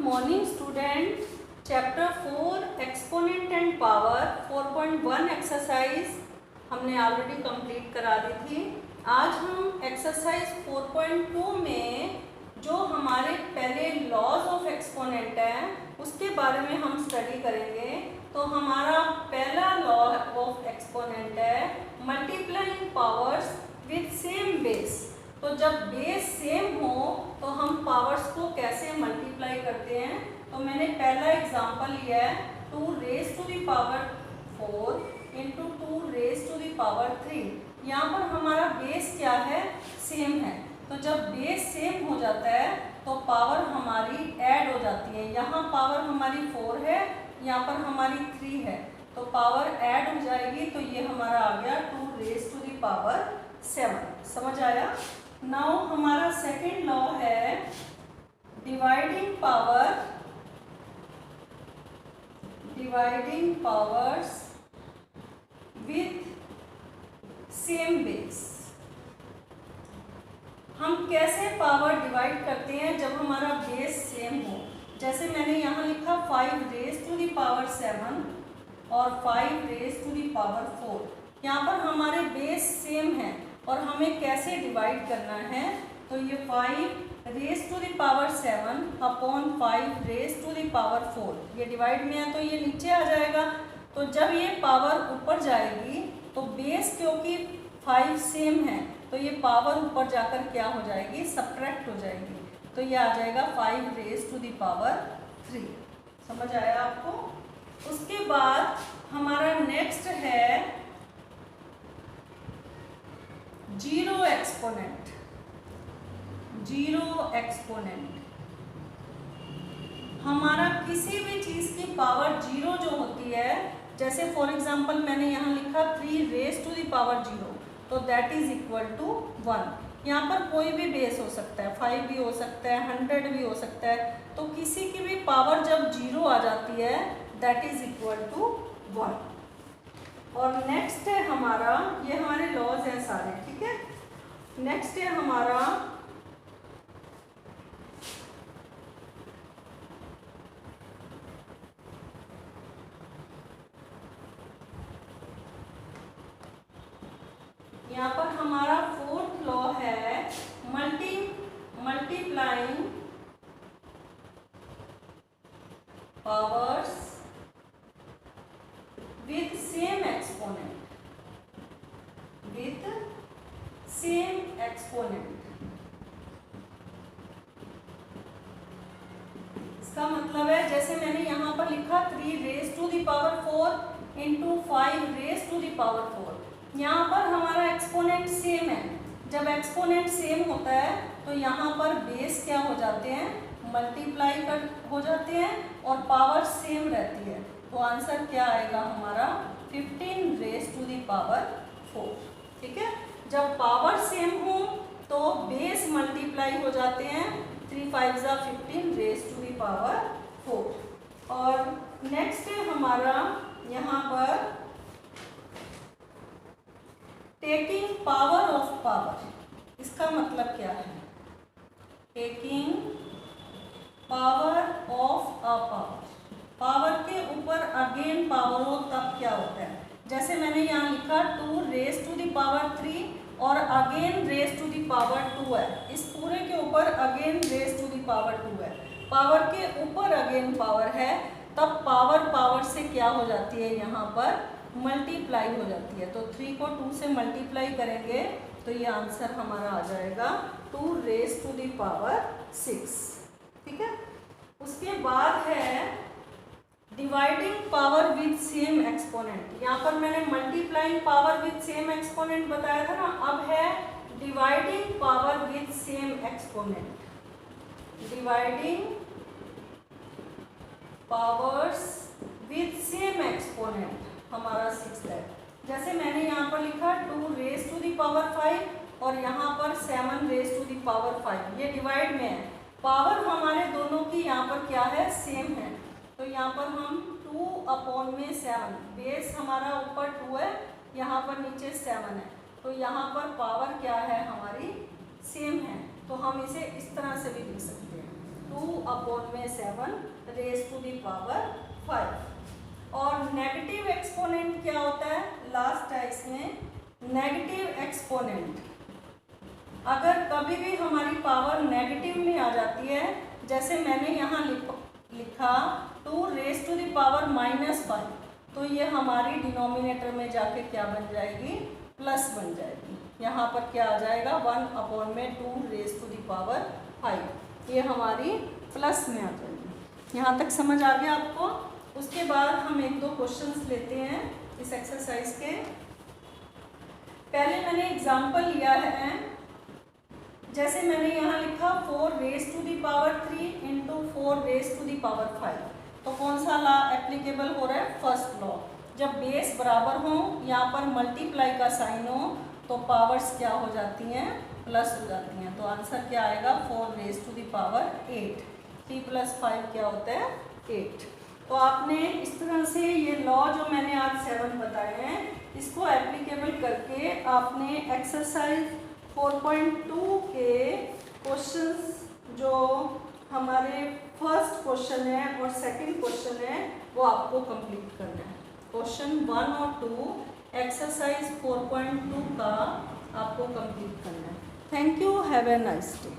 Morning student. Chapter 4 exponent and power 4.1 exercise हमने already complete करा दी थी। आज हम एक्सरसाइज 4.2 में जो हमारे पहले लॉज ऑफ एक्सपोनेंट है उसके बारे में हम स्टडी करेंगे। तो हमारा पहला लॉ ऑफ एक्सपोनेंट है multiplying powers with same base. तो जब बेस सेम हो तो हम पावर्स को कैसे मल्टीप्लाई करते हैं। तो मैंने पहला एग्जांपल लिया है 2 raise to the power 4 into 2 raise to the power 3। यहाँ पर हमारा बेस क्या है, सेम है। तो जब बेस सेम हो जाता है तो पावर हमारी ऐड हो जाती है। यहाँ पावर हमारी 4 है, यहाँ पर हमारी 3 है, तो पावर ऐड हो जाएगी। तो ये हमारा आ गया 2 रेज टू द पावर 7। समझ आया। नाउ हमारा सेकेंड लॉ है dividing powers with same base. हम कैसे पावर डिवाइड करते हैं जब हमारा बेस सेम हो। जैसे मैंने यहाँ लिखा 5 रेज टू द पावर 7 और 5 रेज टू द पावर 4। यहाँ पर हमारे बेस सेम है और हमें कैसे डिवाइड करना है। तो ये 5 raise to the power 7 upon 5 raise to the power 4 ये डिवाइड में है तो ये नीचे आ जाएगा। तो जब ये पावर ऊपर जाएगी तो बेस क्योंकि 5 सेम है तो ये पावर ऊपर जाकर क्या हो जाएगी, सब्ट्रैक्ट हो जाएगी। तो ये आ जाएगा 5 रेज टू द पावर 3। समझ आया आपको। उसके बाद हमारा नेक्स्ट है जीरो एक्सपोनेंट। हमारा किसी भी चीज की पावर जीरो जो होती है, जैसे फॉर एग्जांपल मैंने यहाँ लिखा 3 रेज टू द पावर 0 तो दैट इज इक्वल टू 1। यहाँ पर कोई भी बेस हो सकता है, 5 भी हो सकता है, 100 भी हो सकता है। तो किसी की भी पावर जब जीरो आ जाती है दैट इज इक्वल टू 1। और नेक्स्ट है हमारा, ये हमारे लॉज हैं सारे, ठीक है। नेक्स्ट है हमारा यहाँ पर हमारा फोर्थ लॉ है multiplying powers with same exponent. इसका मतलब है जैसे मैंने यहाँ पर लिखा 3 raise to the power 4 into 5 raise to the power 4। यहाँ पर हमारा एक्सपोनेंट सेम है। जब एक्सपोनेंट सेम होता है तो यहाँ पर बेस क्या हो जाते हैं, मल्टीप्लाई हो जाते हैं और पावर सेम रहती है। तो आंसर क्या आएगा हमारा 15 रेज टू द पावर 4। ठीक है। जब पावर सेम हो तो बेस मल्टीप्लाई हो जाते हैं। 3 5 जा 15 रेज टू द पावर 4। और नेक्स्ट है हमारा यहाँ पर टेकिंग पावर ऑफ पावर। इसका मतलब क्या है, taking power of a power. Power के ऊपर अगेन पावर हो तब क्या होता है। जैसे मैंने यहाँ लिखा 2 रेज टू द पावर 3 और again raise to the power 2 है। इस पूरे के ऊपर again raise to the power 2 है। पावर के ऊपर अगेन पावर है तब पावर से क्या हो जाती है, यहाँ पर मल्टीप्लाई हो जाती है। तो 3 को 2 से मल्टीप्लाई करेंगे तो ये आंसर हमारा आ जाएगा 2 रेज टू द पावर 6। ठीक है। उसके बाद है dividing power with same exponent. यहाँ पर मैंने multiplying power with same exponent बताया था ना, अब है dividing power with same exponent. Dividing powers with same exponent हमारा 6 है। जैसे मैंने यहाँ पर लिखा 2 रेज टू द पावर 5 और यहाँ पर 7 रेज टू द पावर 5। ये डिवाइड में है। पावर हमारे दोनों की यहाँ पर क्या है, सेम है। तो यहाँ पर हम 2 अपॉन में 7, बेस हमारा ऊपर 2 है, यहाँ पर नीचे 7 है। तो यहाँ पर पावर क्या है हमारी, सेम है। तो हम इसे इस तरह से भी लिख सकते हैं 2 2/7 रेज टू दी पावर 5। और नेगेटिव एक्सपोनेंट क्या होता है, लास्ट है इसमें नेगेटिव एक्सपोनेंट। अगर कभी भी हमारी पावर नेगेटिव में आ जाती है, जैसे मैंने यहाँ लिखा 2 रेज टू दी पावर -5, तो ये हमारी डिनोमिनेटर में जाके क्या बन जाएगी, प्लस बन जाएगी। यहाँ पर क्या आ जाएगा 1/2 रेज टू दी पावर 5, ये हमारी प्लस में आ जाएगी। यहाँ तक समझ आ गया आपको। उसके बाद हम 1-2 क्वेश्चंस लेते हैं इस एक्सरसाइज के। पहले मैंने एग्जांपल लिया है, जैसे मैंने यहाँ लिखा 4 raise to the power 3 into 4 raise to the power 5। तो कौन सा लॉ एप्लीकेबल हो रहा है, फर्स्ट लॉ। जब बेस बराबर हो, यहाँ पर मल्टीप्लाई का साइन हो, तो पावर्स क्या हो जाती हैं, प्लस हो जाती हैं। तो आंसर क्या आएगा 4 रेज टू दी पावर 8। 3 + 5 क्या होता है, 8। तो आपने इस तरह से ये लॉ जो मैंने आज 7 बताए हैं, इसको एप्लीकेबल करके आपने एक्सरसाइज 4.2 के क्वेश्चंस जो हमारे फर्स्ट क्वेश्चन है और सेकंड क्वेश्चन है, वो आपको कंप्लीट करना है। क्वेश्चन 1 और 2 एक्सरसाइज 4.2 का आपको कंप्लीट करना है। Thank you, have a nice day.